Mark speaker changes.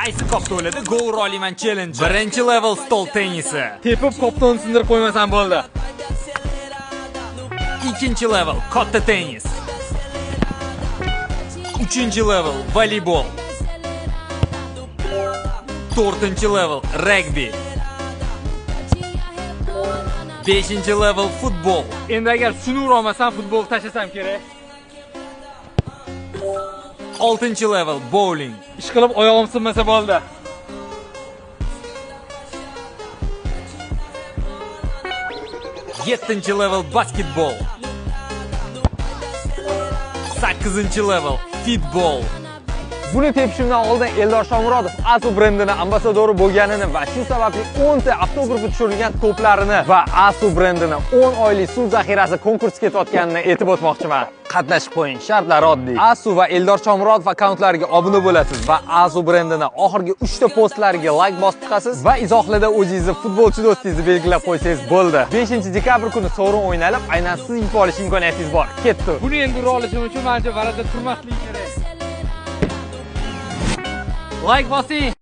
Speaker 1: Qaysi kopda o'ladi? Go Rolliman Challenge. Birinchi level stol tennisi.
Speaker 2: Tepib koptonni sindirib qo'ymasam bo'ldi.
Speaker 1: Ikkinchi level katta tennis. Uchinchi level voleybol. To'rtinchi level rugby. Beshinchi level futbol.
Speaker 2: Endi agar shuni ura olmasam futbol tashlasam kerak.
Speaker 1: Oltinchi level bowling.
Speaker 2: Ish qilib oyog'im sinmasa bo'ldi.
Speaker 1: Yettinchi level basketbol. Sakkizinchi level futbol.
Speaker 2: Buni tepishimdan oldin Eldor Shomurodov ASU brendini ambassadori bo'lganini va shu sababli 10 ta avtografga tushirilgan to'plarini va ASU brendini 10 oylik suv zaxirasi konkursga ketayotganini aytib o'tmoqchiman. Qatnashib qo'ying, shartlari oddiy. ASU va Eldor Shomurodov akkauntlariga obuna bo'lasiz va ASU brendini oxirgi 3 ta postlariga like bosib chiqasiz va izohlarda o'zingizni futbolchi do'stingizni belgilab qo'ysangiz bo'ldi. 5-dekabr kuni sovrin o'ynalib, aynan siz yutib olish imkoniyatingiz bor. Ketdi. Buni endi ura olishim uchun menimcha varada turmaslik kerak. Like bosing.